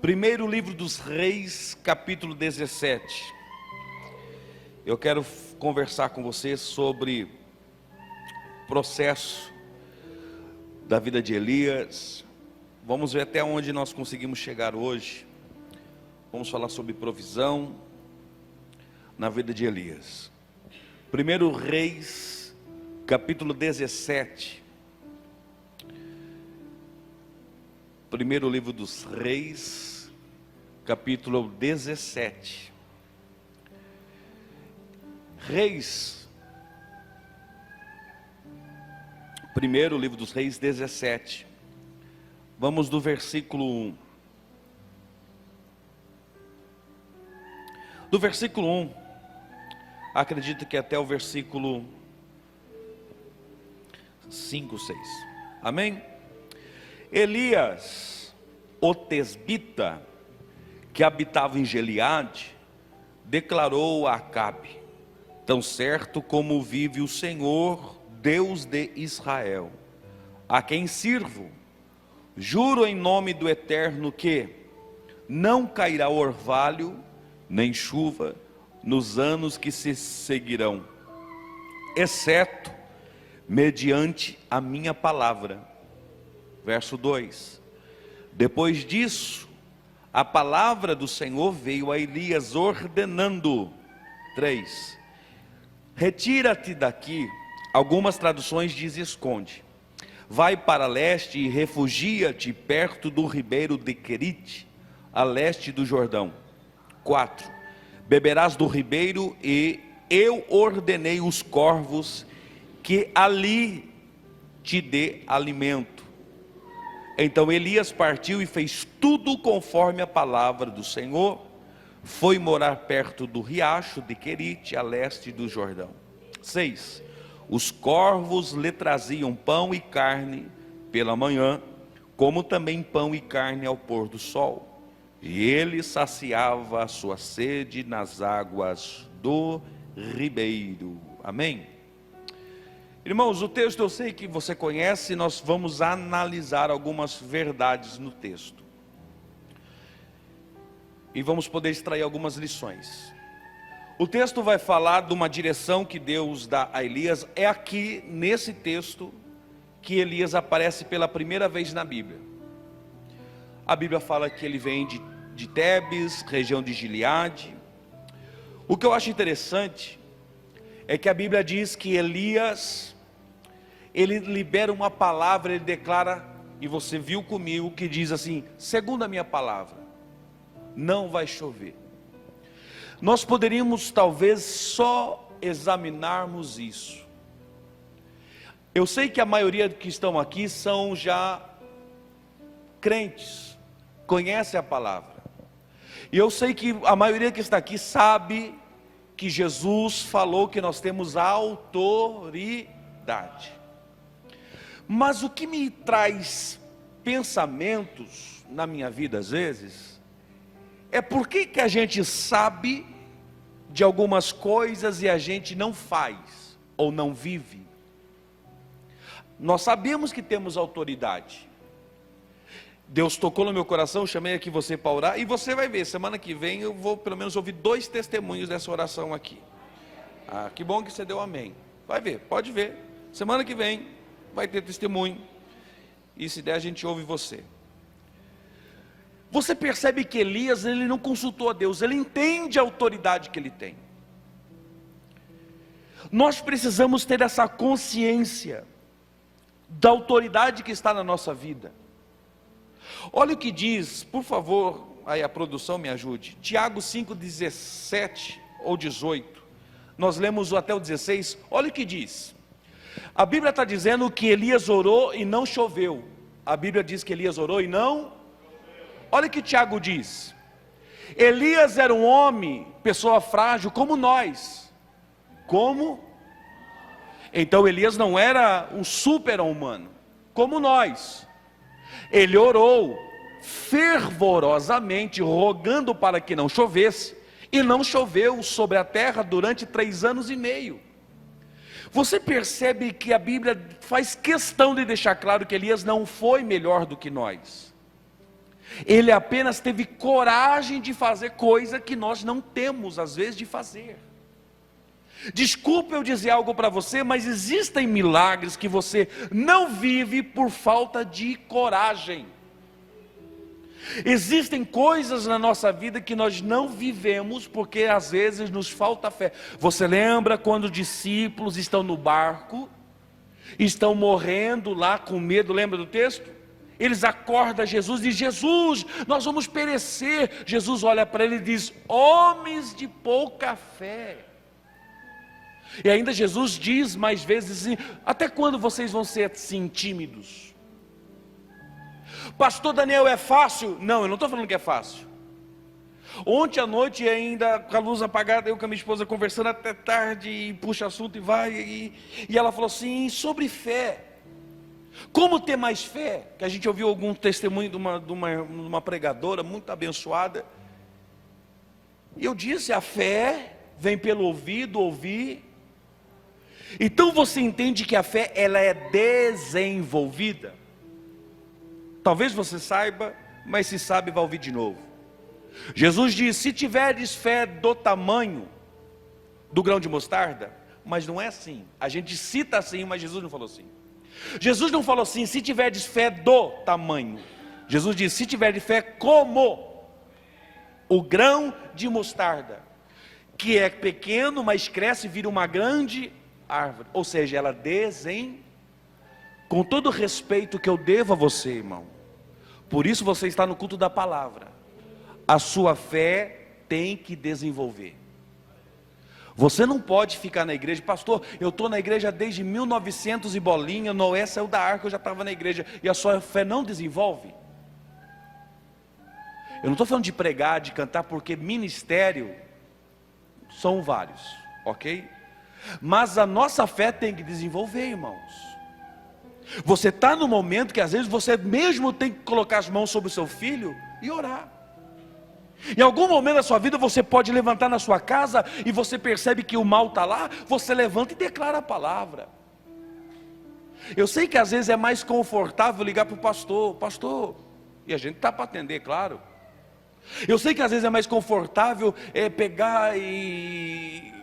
Primeiro livro dos Reis, capítulo 17. Eu quero conversar com você sobre o processo da vida de Elias. Vamos ver até onde nós conseguimos chegar hoje. Vamos falar sobre provisão na vida de Elias. Primeiro Reis, capítulo 17. Primeiro livro dos Reis, capítulo 17. Reis, primeiro livro dos Reis, 17. Vamos do versículo 1. Do versículo 1, acredito que até o versículo 5, 6. Amém? Elias, o tesbita, que habitava em Gileade, declarou a Acabe: tão certo como vive o Senhor, Deus de Israel, a quem sirvo, juro em nome do Eterno que não cairá orvalho, nem chuva, nos anos que se seguirão, exceto mediante a minha palavra. Verso 2. Depois disso, a palavra do Senhor veio a Elias ordenando. 3. Retira-te daqui. Algumas traduções dizem esconde. Vai para leste e refugia-te perto do ribeiro de Querite, a leste do Jordão. 4. Beberás do ribeiro e eu ordenei os corvos que ali te dê alimento. Então Elias partiu e fez tudo conforme a palavra do Senhor. Foi morar perto do riacho de Querite, a leste do Jordão. 6. Os corvos lhe traziam pão e carne pela manhã, como também pão e carne ao pôr do sol. E ele saciava a sua sede nas águas do ribeiro. Amém? Irmãos, o texto eu sei que você conhece, nós vamos analisar algumas verdades no texto. E vamos poder extrair algumas lições. O texto vai falar de uma direção que Deus dá a Elias. É aqui, nesse texto, que Elias aparece pela primeira vez na Bíblia. A Bíblia fala que ele vem de Tebes, região de Gileade. O que eu acho interessante é que a Bíblia diz que Elias, ele libera uma palavra, ele declara, e você viu comigo, que diz assim: segundo a minha palavra, não vai chover. Nós poderíamos talvez só examinarmos isso. Eu sei que a maioria que estão aqui são já crentes, conhecem a palavra. E eu sei que a maioria que está aqui sabe que Jesus falou que nós temos autoridade. Mas o que me traz pensamentos na minha vida às vezes, é por que a gente sabe de algumas coisas e a gente não faz, ou não vive. Nós sabemos que temos autoridade. Deus tocou no meu coração, chamei aqui você para orar, e você vai ver, semana que vem eu vou pelo menos ouvir 2 testemunhos dessa oração aqui. Ah, que bom que você deu amém. Vai ver, pode ver, semana que vem vai ter testemunho, e se der a gente ouve você. Você percebe que Elias, ele não consultou a Deus, ele entende a autoridade que ele tem. Nós precisamos ter essa consciência da autoridade que está na nossa vida. Olha o que diz, por favor, aí a produção me ajude, Tiago 5:17 ou 18, nós lemos até o 16, olha o que diz. A Bíblia está dizendo que Elias orou e não choveu. A Bíblia diz que Elias orou e não. Olha o que Tiago diz. Elias era um homem, pessoa frágil como nós. Como? Então Elias não era um super-humano, como nós. Ele orou fervorosamente, rogando para que não chovesse, e não choveu sobre a terra durante 3 anos e meio. Você percebe que a Bíblia faz questão de deixar claro que Elias não foi melhor do que nós. Ele apenas teve coragem de fazer coisa que nós não temos às vezes de fazer. Desculpa eu dizer algo para você, mas existem milagres que você não vive por falta de coragem. Existem coisas na nossa vida que nós não vivemos porque às vezes nos falta fé. Você lembra quando os discípulos estão no barco, estão morrendo lá com medo, lembra do texto? Eles acordam Jesus e dizem: Jesus, nós vamos perecer. Jesus olha para ele e diz: homens de pouca fé. E ainda Jesus diz mais vezes assim: até quando vocês vão ser assim tímidos? Pastor Daniel, é fácil? Não, eu não estou falando que é fácil. Ontem à noite, ainda com a luz apagada, eu com a minha esposa conversando até tarde, e puxa assunto e vai, e ela falou assim, sobre fé. Como ter mais fé? Que a gente ouviu algum testemunho de uma pregadora muito abençoada. E eu disse, a fé vem pelo ouvido, ouvir. Então você entende que a fé, ela é desenvolvida. Talvez você saiba, mas se sabe vai ouvir de novo. Jesus diz, se tiveres fé do tamanho do grão de mostarda, mas não é assim. A gente cita assim, mas Jesus não falou assim. Jesus não falou assim, se tiveres fé do tamanho. Jesus diz, se tiveres fé como o grão de mostarda, que é pequeno, mas cresce e vira uma grande árvore. Ou seja, ela com todo o respeito que eu devo a você, irmão. Por isso você está no culto da palavra. A sua fé tem que desenvolver. Você não pode ficar na igreja, pastor, eu estou na igreja desde 1900 e bolinha, Noé saiu da arca, eu já estava na igreja, e a sua fé não desenvolve? Eu não estou falando de pregar, de cantar, porque ministério são vários, ok? Mas a nossa fé tem que desenvolver, irmãos. Você está no momento que às vezes você mesmo tem que colocar as mãos sobre o seu filho e orar. Em algum momento da sua vida você pode levantar na sua casa e você percebe que o mal está lá, você levanta e declara a palavra. Eu sei que às vezes é mais confortável ligar para o pastor, e a gente está para atender, claro. Eu sei que às vezes é mais confortável pegar e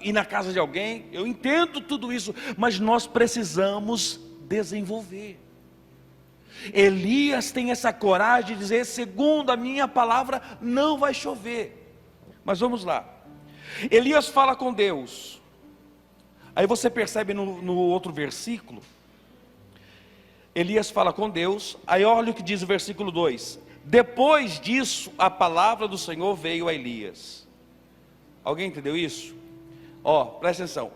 ir na casa de alguém, eu entendo tudo isso, mas nós precisamos desenvolver. Elias tem essa coragem de dizer, segundo a minha palavra, não vai chover. Mas vamos lá. Elias fala com Deus. Aí você percebe no outro versículo, Elias fala com Deus. Aí olha o que diz o versículo 2. Depois disso, a palavra do Senhor veio a Elias. Alguém entendeu isso? Presta atenção.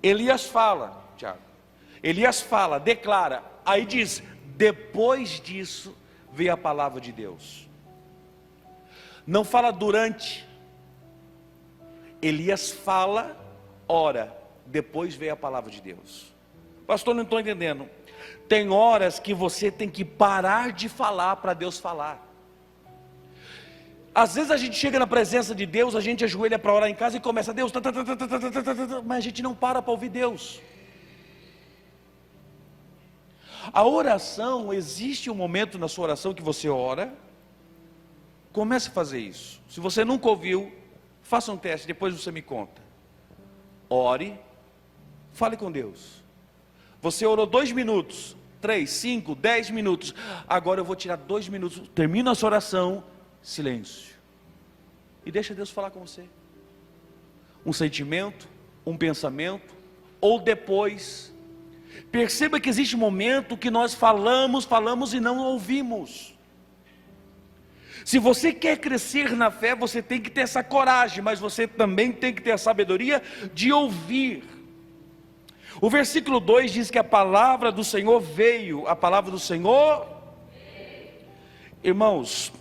Elias fala, Tiago. Elias fala, declara, aí diz, depois disso veio a palavra de Deus. Não fala durante. Elias fala, ora, depois veio a palavra de Deus. Pastor, não estou entendendo. Tem horas que você tem que parar de falar para Deus falar. Às vezes a gente chega na presença de Deus, a gente ajoelha para orar em casa e começa, Deus, mas a gente não para ouvir Deus. A oração, existe um momento na sua oração que você ora, comece a fazer isso. Se você nunca ouviu, faça um teste, depois você me conta. Ore, fale com Deus. Você orou 2 minutos, 3, 5, 10 minutos, agora eu vou tirar 2 minutos, termina a sua oração, silêncio, e deixa Deus falar com você. Um sentimento, um pensamento, ou depois. Perceba que existe um momento que nós falamos e não ouvimos. Se você quer crescer na fé, você tem que ter essa coragem, mas você também tem que ter a sabedoria de ouvir. O versículo 2 diz que a palavra do Senhor veio. A palavra do Senhor, irmãos,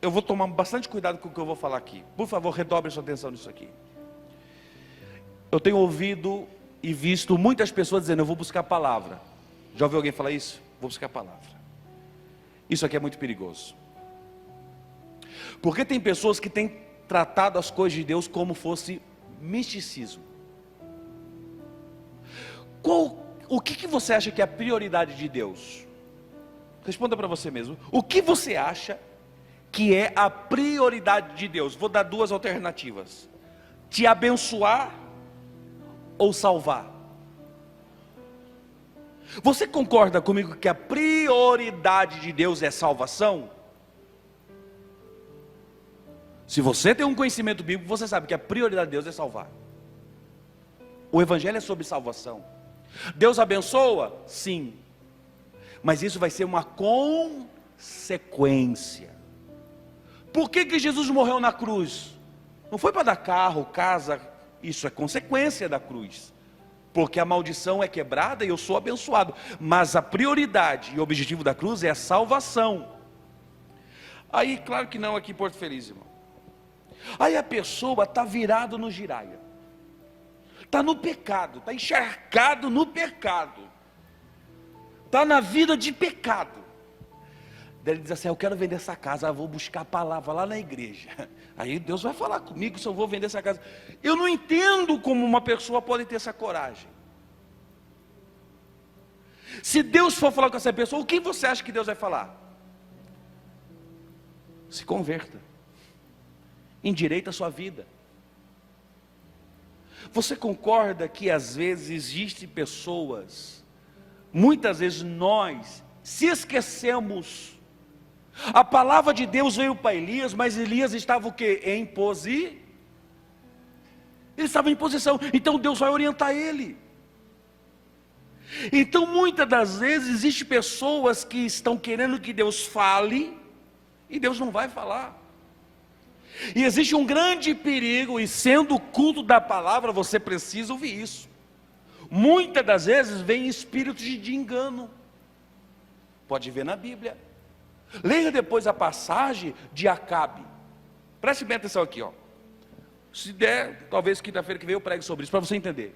eu vou tomar bastante cuidado com o que eu vou falar aqui. Por favor, redobre sua atenção nisso aqui. Eu tenho ouvido e visto muitas pessoas dizendo, eu vou buscar a palavra. Já ouviu alguém falar isso? Vou buscar a palavra. Isso aqui é muito perigoso. Porque tem pessoas que têm tratado as coisas de Deus como fosse misticismo. O que você acha que é a prioridade de Deus? responda para você mesmo. O que você acha que é a prioridade de Deus? Vou dar duas alternativas: te abençoar ou salvar. Você concorda comigo que a prioridade de Deus é salvação? Se você tem um conhecimento bíblico, você sabe que a prioridade de Deus é salvar. O evangelho é sobre salvação. Deus abençoa? Sim. Mas isso vai ser uma consequência. Por que Jesus morreu na cruz? Não foi para dar carro, casa. Isso é consequência da cruz. Porque a maldição é quebrada e eu sou abençoado. Mas a prioridade e o objetivo da cruz é a salvação. Aí, claro que não aqui em Porto Feliz, irmão. Aí a pessoa está virado no giraia. Está no pecado, está encharcado no pecado. Está na vida de pecado. Daí ele diz assim: eu quero vender essa casa, vou buscar a palavra lá na igreja. Aí Deus vai falar comigo se eu vou vender essa casa. Eu não entendo como uma pessoa pode ter essa coragem. Se Deus for falar com essa pessoa, o que você acha que Deus vai falar? Se converta, endireita a sua vida. Você concorda que às vezes existem pessoas, muitas vezes nós se esquecemos. A palavra de Deus veio para Elias, mas Elias estava o quê? Ele estava em posição, então Deus vai orientar ele. Então muitas das vezes existem pessoas que estão querendo que Deus fale, e Deus não vai falar. E existe um grande perigo, e sendo o culto da palavra, você precisa ouvir isso. Muitas das vezes vem espíritos de engano. Pode ver na Bíblia. Leia depois a passagem de Acabe. Preste bem atenção aqui, ó. Se der, talvez quinta-feira que vem eu pregue sobre isso, para você entender.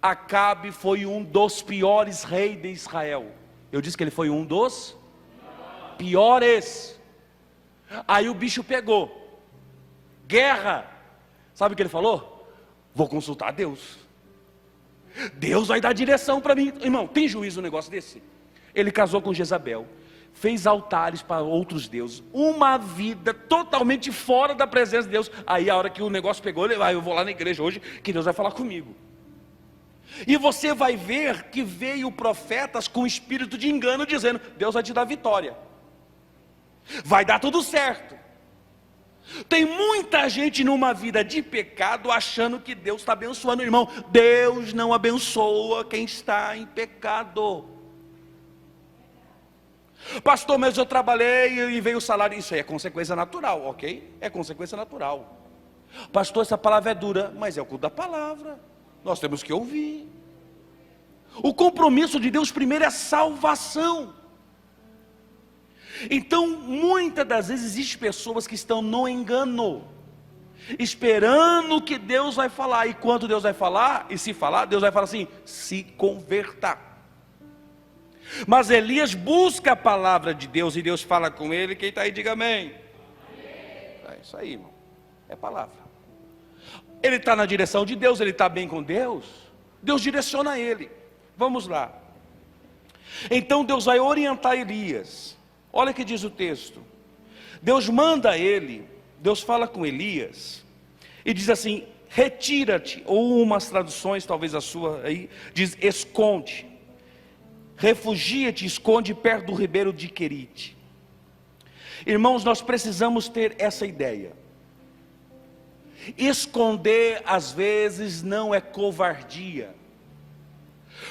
Acabe foi um dos piores reis de Israel. Eu disse que ele foi um dos piores. Aí o bicho pegou. Guerra. Sabe o que ele falou? Vou consultar Deus. Deus vai dar direção para mim. Irmão, tem juízo um negócio desse? Ele casou com Jezabel, fez altares para outros deuses, uma vida totalmente fora da presença de Deus. Aí a hora que o negócio pegou, ele vai: eu vou lá na igreja hoje, que Deus vai falar comigo. E você vai ver que veio profetas com espírito de engano, dizendo: Deus vai te dar vitória, vai dar tudo certo. Tem muita gente numa vida de pecado, achando que Deus está abençoando. Irmão, Deus não abençoa quem está em pecado. Pastor, mas eu trabalhei e veio o salário. Isso aí é consequência natural, ok? É consequência natural. Pastor, essa palavra é dura, mas é o culto da palavra. Nós temos que ouvir. O compromisso de Deus primeiro é a salvação. Então, muitas das vezes existem pessoas que estão no engano, esperando que Deus vai falar. E quando Deus vai falar, e se falar, Deus vai falar assim: se converta. Mas Elias busca a palavra de Deus, e Deus fala com ele. Quem está aí, diga amém. É isso aí, irmão, é palavra. Ele está na direção de Deus, ele está bem com Deus, Deus direciona ele. Vamos lá. Então Deus vai orientar Elias. Olha o que diz o texto. Deus manda ele, Deus fala com Elias, e diz assim: retira-te, ou umas traduções, talvez a sua aí, diz esconde. Refugia-te, esconde perto do ribeiro de Querite. Irmãos, nós precisamos ter essa ideia. Esconder às vezes não é covardia.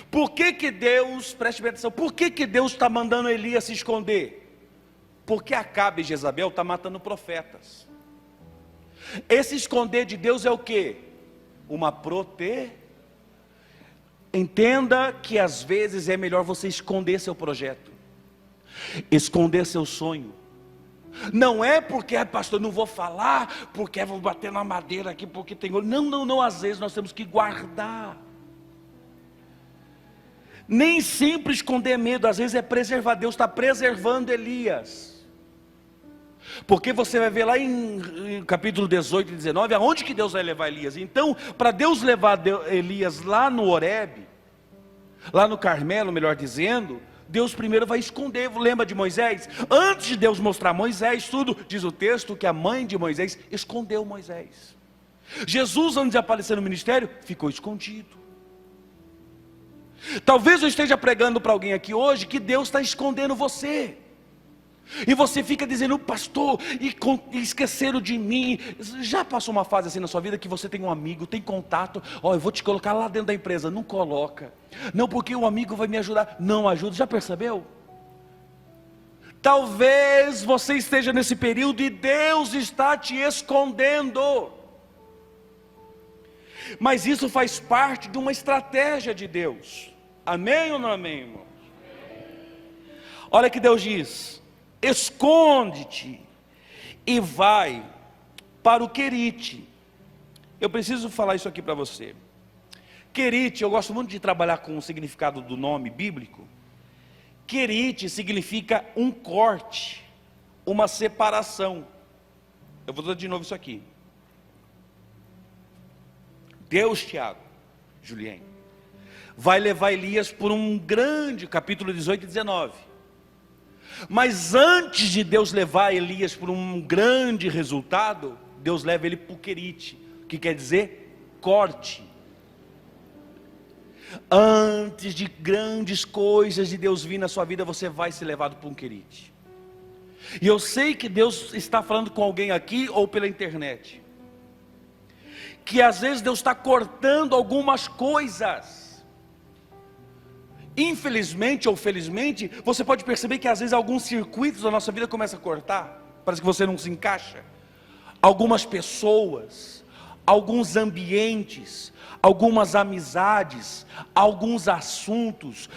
Por que Deus, preste bem atenção, por que Deus está mandando Elias se esconder? Porque Acabe e Jezabel estão matando profetas. Esse esconder de Deus é o quê? Uma proteção. Entenda que às vezes é melhor você esconder seu projeto, esconder seu sonho. Não é porque, pastor, não vou falar, porque vou bater na madeira aqui, porque tem olho. Não, às vezes nós temos que guardar. Nem sempre esconder medo, às vezes é preservar. Deus está preservando Elias. Porque você vai ver lá em capítulo 18 e 19, aonde que Deus vai levar Elias. Então, para Deus levar Elias lá no Horebe, lá no Carmelo, melhor dizendo, Deus primeiro vai esconder. Lembra de Moisés? Antes de Deus mostrar a Moisés tudo, diz o texto que a mãe de Moisés escondeu Moisés. Jesus, antes de aparecer no ministério, ficou escondido. Talvez eu esteja pregando para alguém aqui hoje que Deus está escondendo você. E você fica dizendo, pastor, e esqueceram de mim. Já passou uma fase assim na sua vida que você tem um amigo, tem contato, eu vou te colocar lá dentro da empresa. Não coloca. Não, porque o amigo vai me ajudar. Não ajuda, já percebeu? Talvez você esteja nesse período e Deus está te escondendo. Mas isso faz parte de uma estratégia de Deus. Amém ou não amém, irmãos? Olha que Deus diz: esconde-te e vai para o Querite. Eu preciso falar isso aqui para você. Querite, eu gosto muito de trabalhar com o significado do nome bíblico. Querite significa um corte, uma separação. Eu vou dar de novo isso aqui. Deus, Tiago, Juliane, vai levar Elias por um grande, capítulo 18 e 19. Mas antes de Deus levar Elias por um grande resultado, Deus leva ele para o Querite, que quer dizer corte. Antes de grandes coisas de Deus vir na sua vida, você vai ser levado para um Querite. E eu sei que Deus está falando com alguém aqui ou pela internet, que às vezes Deus está cortando algumas coisas. Infelizmente ou felizmente, você pode perceber que às vezes alguns circuitos da nossa vida começam a cortar. Parece que você não se encaixa. Algumas pessoas, alguns ambientes, algumas amizades, alguns assuntos,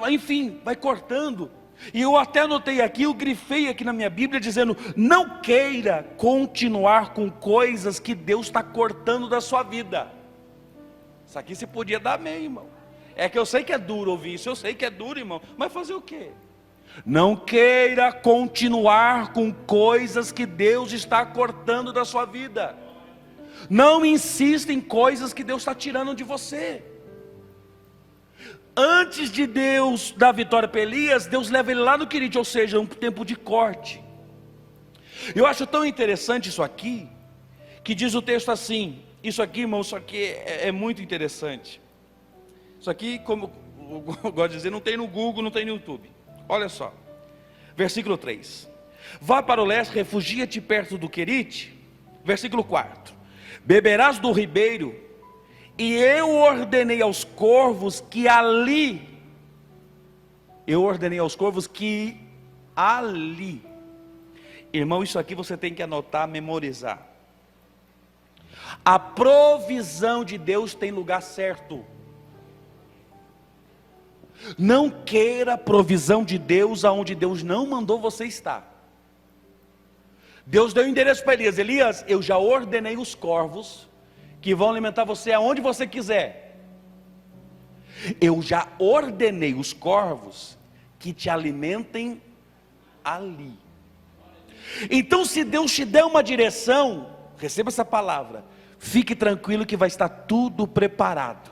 enfim, vai cortando. E eu até anotei aqui, eu grifei aqui na minha Bíblia dizendo: não queira continuar com coisas que Deus está cortando da sua vida. Isso aqui você podia dar amém, irmão. É que eu sei que é duro ouvir isso, eu sei que é duro, irmão, mas fazer o quê? Não queira continuar com coisas que Deus está cortando da sua vida. Não insista em coisas que Deus está tirando de você. Antes de Deus dar vitória para Elias, Deus leva ele lá no Querite, ou seja, um tempo de corte. Eu acho tão interessante isso aqui, que diz o texto assim, isso aqui, irmão, isso aqui é muito interessante. Isso aqui, como eu gosto de dizer, não tem no Google, não tem no YouTube. Olha só, versículo 3. Vá para o leste, refugia-te perto do Querite. Versículo 4. Beberás do ribeiro, e eu ordenei aos corvos que ali, irmão, isso aqui você tem que anotar, memorizar. A provisão de Deus tem lugar certo. Não queira a provisão de Deus aonde Deus não mandou você estar. Deus deu o endereço para Elias: Elias, eu já ordenei os corvos que vão alimentar você aonde você quiser. Eu já ordenei os corvos que te alimentem ali. Então, se Deus te der uma direção, receba essa palavra, fique tranquilo que vai estar tudo preparado.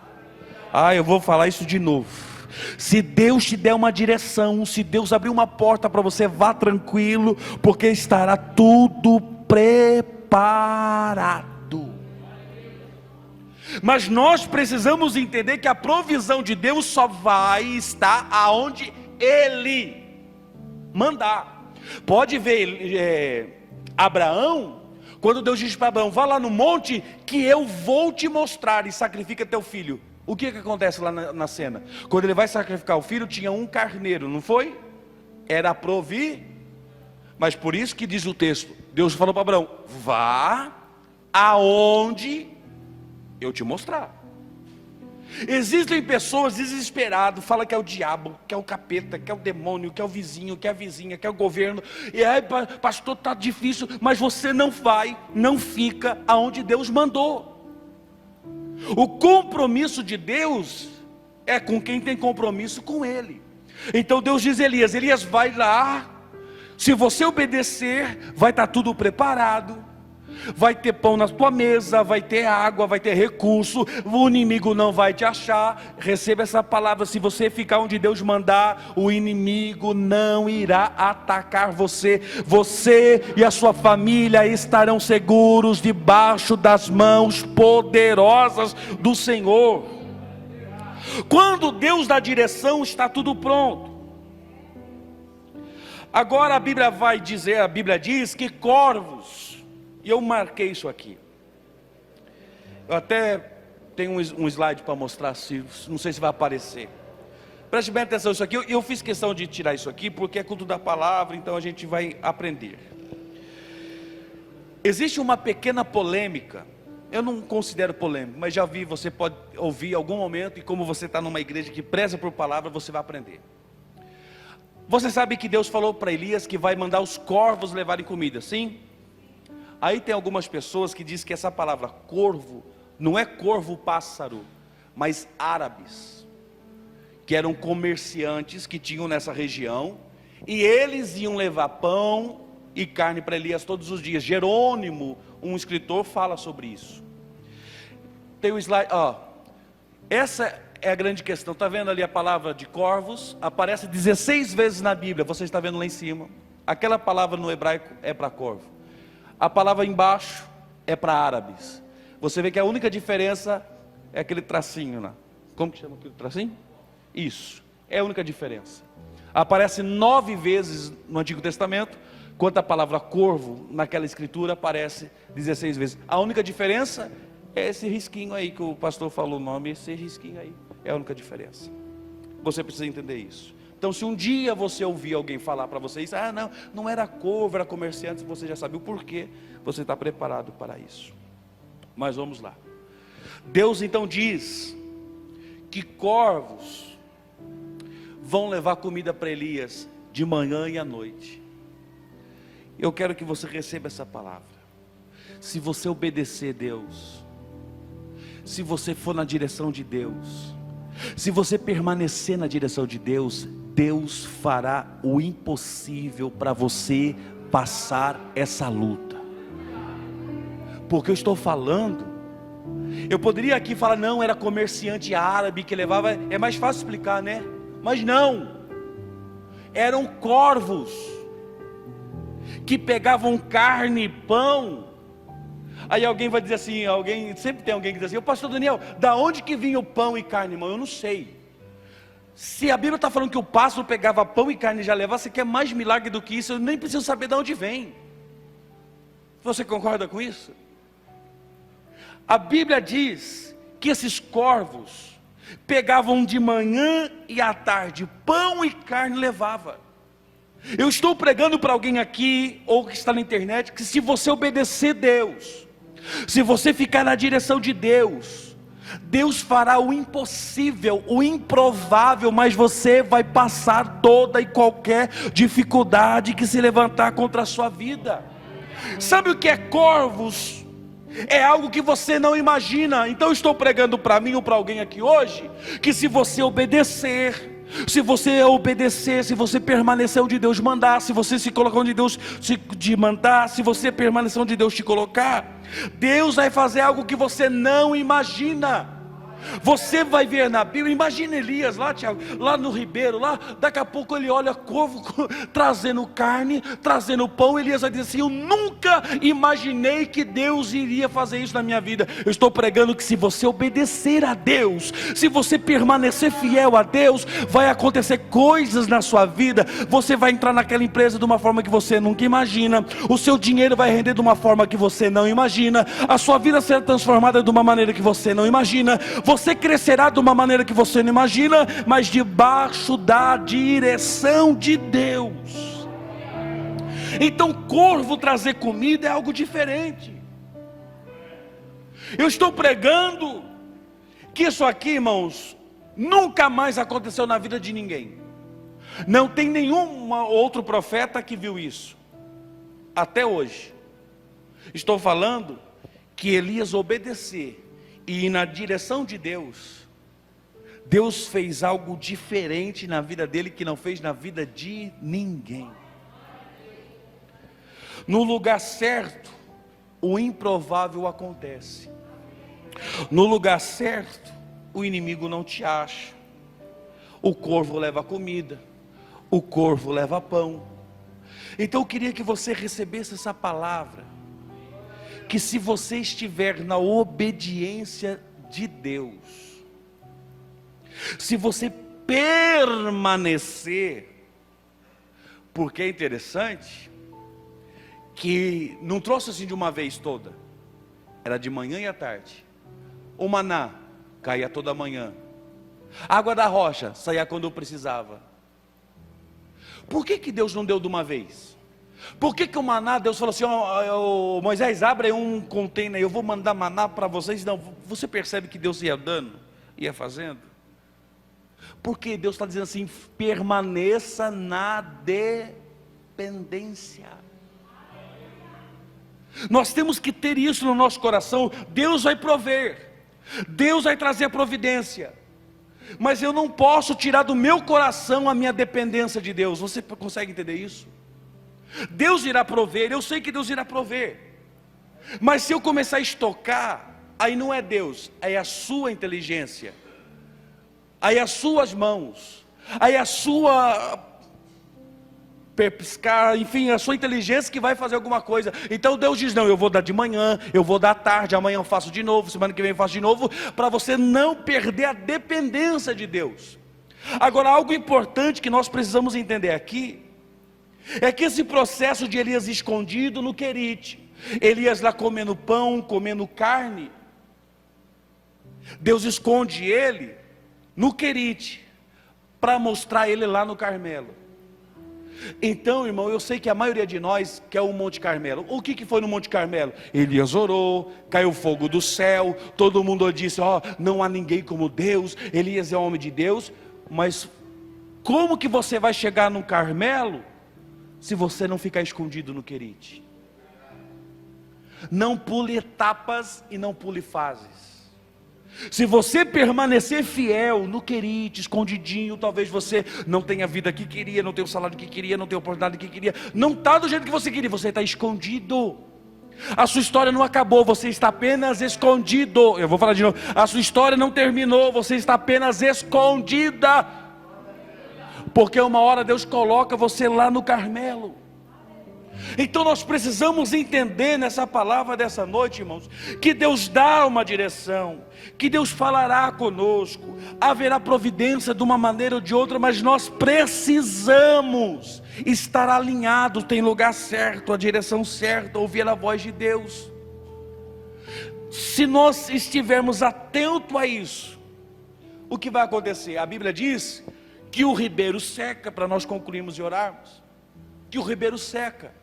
Eu vou falar isso de novo. Se Deus te der uma direção, se Deus abrir uma porta para você, vá tranquilo, porque estará tudo preparado. Mas nós precisamos entender que a provisão de Deus só vai estar aonde Ele mandar. Pode ver Abraão, quando Deus diz para Abraão: vá lá no monte que eu vou te mostrar, e sacrifica teu filho. O que acontece lá na cena? Quando ele vai sacrificar o filho, tinha um carneiro, não foi? Era mas por isso que diz o texto, Deus falou para Abraão: vá aonde eu te mostrar. Existem pessoas desesperadas, falam que é o diabo, que é o capeta, que é o demônio, que é o vizinho, que é a vizinha, que é o governo. E aí, pastor, está difícil, mas você não fica aonde Deus mandou. O compromisso de Deus é com quem tem compromisso com Ele. Então Deus diz a Elias: vai lá, se você obedecer, vai estar tudo preparado. vai ter pão na tua mesa, vai ter água, vai ter recurso, o inimigo não vai te achar. Receba essa palavra: se você ficar onde Deus mandar, o inimigo não irá atacar você. Você e a sua família estarão seguros debaixo das mãos poderosas do Senhor. Quando Deus dá direção, está tudo pronto. Agora a Bíblia diz que corvos, e eu marquei isso aqui. Eu até tenho um slide para mostrar, não sei se vai aparecer. Preste bem atenção nisso aqui. Eu fiz questão de tirar isso aqui porque é culto da palavra, então a gente vai aprender. Existe uma pequena polêmica, eu não considero polêmico, mas já vi, você pode ouvir em algum momento, e como você está numa igreja que preza por palavra, você vai aprender. Você sabe que Deus falou para Elias que vai mandar os corvos levarem comida, sim? Aí tem algumas pessoas que dizem que essa palavra corvo, não é corvo pássaro, mas árabes, que eram comerciantes que tinham nessa região, e eles iam levar pão e carne para Elias todos os dias. Jerônimo, um escritor, fala sobre isso. Tem o slide, essa é a grande questão. Está vendo ali a palavra de corvos? Aparece 16 vezes na Bíblia, você está vendo lá em cima. Aquela palavra no hebraico é para corvo. A palavra embaixo é para árabes. Você vê que a única diferença é aquele tracinho lá. Como que chama aquele tracinho? Isso, é a única diferença. Aparece 9 vezes no Antigo Testamento, enquanto a palavra corvo naquela escritura aparece 16 vezes. A única diferença é esse risquinho aí que o pastor falou o nome, esse risquinho aí é a única diferença. Você precisa entender isso. Então, se um dia você ouvir alguém falar para você isso, não era corvo, era comerciante, você já sabe o porquê, você está preparado para isso. Mas vamos lá. Deus então diz que corvos vão levar comida para Elias de manhã e à noite. Eu quero que você receba essa palavra. Se você obedecer Deus, se você for na direção de Deus, se você permanecer na direção de Deus, Deus fará o impossível para você passar essa luta. Porque eu estou falando, eu poderia aqui falar, não, era comerciante árabe que levava, é mais fácil explicar, né? Mas não, eram corvos que pegavam carne e pão. Aí alguém vai dizer assim, sempre tem alguém que diz assim, pastor Daniel, da onde que vinha o pão e carne, irmão? Eu não sei. Se a Bíblia está falando que o pássaro pegava pão e carne e já levava, você quer mais milagre do que isso? Eu nem preciso saber de onde vem. Você concorda com isso? A Bíblia diz que esses corvos pegavam de manhã e à tarde, pão e carne levava. Eu estou pregando para alguém aqui, ou que está na internet, que se você obedecer Deus, se você ficar na direção de Deus, Deus fará o impossível, o improvável, mas você vai passar toda e qualquer dificuldade que se levantar contra a sua vida. Sabe o que é corvos? É algo que você não imagina. Então eu estou pregando para mim ou para alguém aqui hoje, que se você obedecer, se você permanecer onde Deus mandar, se você se colocar onde Deus te mandar, se você permanecer onde Deus te colocar, Deus vai fazer algo que você não imagina. Você vai ver na Bíblia, imagina Elias lá, Tiago, lá no ribeiro, lá, daqui a pouco ele olha corvo trazendo carne, trazendo pão. Elias vai dizer assim, eu nunca imaginei que Deus iria fazer isso na minha vida. Eu estou pregando que se você obedecer a Deus, se você permanecer fiel a Deus, vai acontecer coisas na sua vida. Você vai entrar naquela empresa de uma forma que você nunca imagina, o seu dinheiro vai render de uma forma que você não imagina, a sua vida será transformada de uma maneira que você não imagina, você crescerá de uma maneira que você não imagina, mas debaixo da direção de Deus. Então corvo trazer comida é algo diferente. Eu estou pregando que isso aqui, irmãos, nunca mais aconteceu na vida de ninguém. Não tem nenhum outro profeta que viu isso até hoje. Estou falando que Elias obedecer e ir na direção de Deus, Deus fez algo diferente na vida dele que não fez na vida de ninguém. No lugar certo, o improvável acontece. No lugar certo, o inimigo não te acha. O corvo leva comida, o corvo leva pão. Então eu queria que você recebesse essa palavra, que se você estiver na obediência de Deus, se você permanecer, porque é interessante, que não trouxe assim de uma vez toda, era de manhã e à tarde. O maná caía toda manhã, a água da rocha saía quando eu precisava. Por que Deus não deu de uma vez? Por que o maná, Deus falou assim, Moisés, abre aí um container, eu vou mandar maná para vocês. Não, você percebe que Deus ia dando, ia fazendo? Porque Deus está dizendo assim, permaneça na dependência. Nós temos que ter isso no nosso coração. Deus vai prover, Deus vai trazer a providência, mas eu não posso tirar do meu coração a minha dependência de Deus. Você consegue entender isso? Deus irá prover, eu sei que Deus irá prover, mas se eu começar a estocar, aí não é Deus, aí é a sua inteligência, aí as suas mãos, aí a sua pescar, enfim, a sua inteligência que vai fazer alguma coisa. Então Deus diz, não, eu vou dar de manhã, eu vou dar à tarde, amanhã eu faço de novo, semana que vem eu faço de novo, para você não perder a dependência de Deus. Agora, algo importante que nós precisamos entender aqui, é que esse processo de Elias escondido no Querite, Elias lá comendo pão, comendo carne, Deus esconde ele no Querite, para mostrar ele lá no Carmelo. Então, irmão, eu sei que a maioria de nós quer o Monte Carmelo. O que foi no Monte Carmelo? Elias orou, caiu fogo do céu, todo mundo disse, não há ninguém como Deus, Elias é homem de Deus. Mas como que você vai chegar no Carmelo, se você não ficar escondido no Querite? Não pule etapas e não pule fases. Se você permanecer fiel no Querite, escondidinho, talvez você não tenha a vida que queria, não tenha o salário que queria, não tenha a oportunidade que queria, não está do jeito que você queria, você está escondido. A sua história não acabou, você está apenas escondido. Eu vou falar de novo, a sua história não terminou, você está apenas escondida. Porque uma hora Deus coloca você lá no Carmelo. Então nós precisamos entender nessa palavra dessa noite, irmãos, que Deus dá uma direção, que Deus falará conosco, haverá providência de uma maneira ou de outra, mas nós precisamos estar alinhados, tem lugar certo, a direção certa, ouvir a voz de Deus. Se nós estivermos atentos a isso, o que vai acontecer? A Bíblia diz que o ribeiro seca, para nós concluirmos e orarmos, que o ribeiro seca.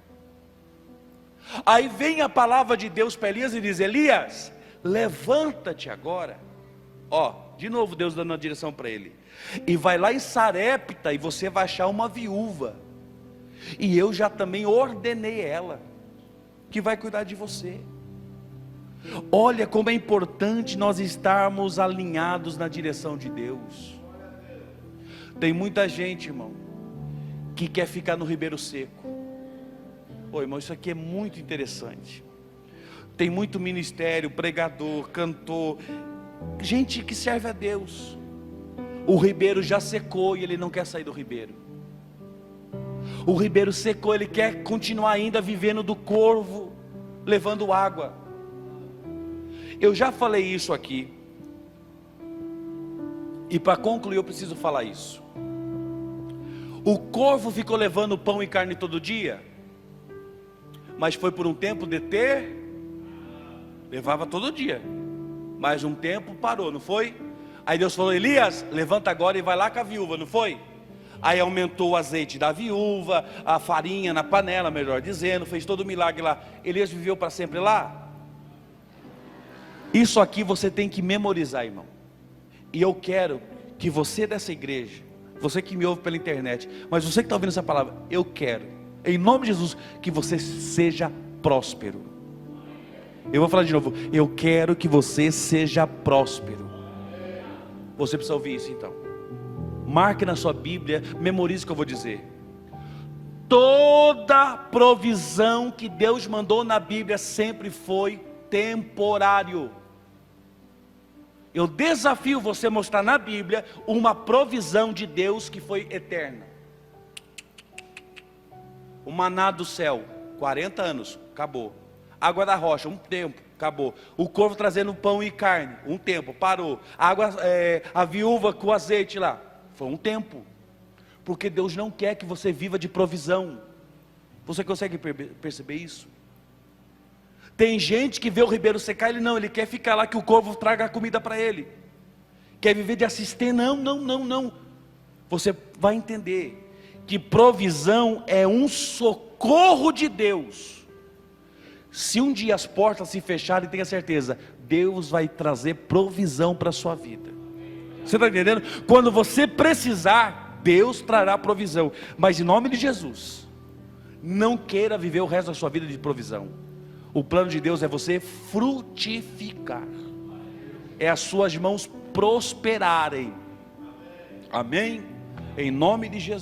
Aí vem a palavra de Deus para Elias e diz, Elias, levanta-te agora. De novo Deus dando a direção para ele. E vai lá em Sarepta e você vai achar uma viúva. E eu já também ordenei ela, que vai cuidar de você. Olha como é importante nós estarmos alinhados na direção de Deus. Tem muita gente, irmão, que quer ficar no ribeiro seco. Irmão, isso aqui é muito interessante. Tem muito ministério, pregador, cantor, gente que serve a Deus. O ribeiro já secou e ele não quer sair do ribeiro. O ribeiro secou, ele quer continuar ainda vivendo do corvo, levando água. Eu já falei isso aqui, e para concluir eu preciso falar isso. O corvo ficou levando pão e carne todo dia, mas foi por um tempo levava todo dia, mas um tempo parou, não foi? Aí Deus falou, Elias, levanta agora e vai lá com a viúva, não foi? Aí aumentou o azeite da viúva, a farinha na panela, melhor dizendo, fez todo o milagre lá. Elias viveu para sempre lá? Isso aqui você tem que memorizar, irmão. E eu quero que você dessa igreja, você que me ouve pela internet, mas você que está ouvindo essa palavra, eu quero, em nome de Jesus, que você seja próspero. Eu vou falar de novo, eu quero que você seja próspero. Você precisa ouvir isso então. Marque na sua Bíblia, memorize o que eu vou dizer. Toda provisão que Deus mandou na Bíblia sempre foi temporário. Eu desafio você a mostrar na Bíblia uma provisão de Deus que foi eterna. O maná do céu, 40 anos, acabou. Água da rocha, um tempo, acabou. O corvo trazendo pão e carne, um tempo, parou. A viúva com azeite lá, foi um tempo. Porque Deus não quer que você viva de provisão. Você consegue perceber isso? Tem gente que vê o ribeiro secar, ele quer ficar lá que o corvo traga a comida para ele. Quer viver de assistir, não. Você vai entender que provisão é um socorro de Deus. Se um dia as portas se fecharem, tenha certeza, Deus vai trazer provisão para a sua vida. Você está entendendo? Quando você precisar, Deus trará provisão. Mas em nome de Jesus, não queira viver o resto da sua vida de provisão. O plano de Deus é você frutificar, é as suas mãos prosperarem. Amém? Em nome de Jesus.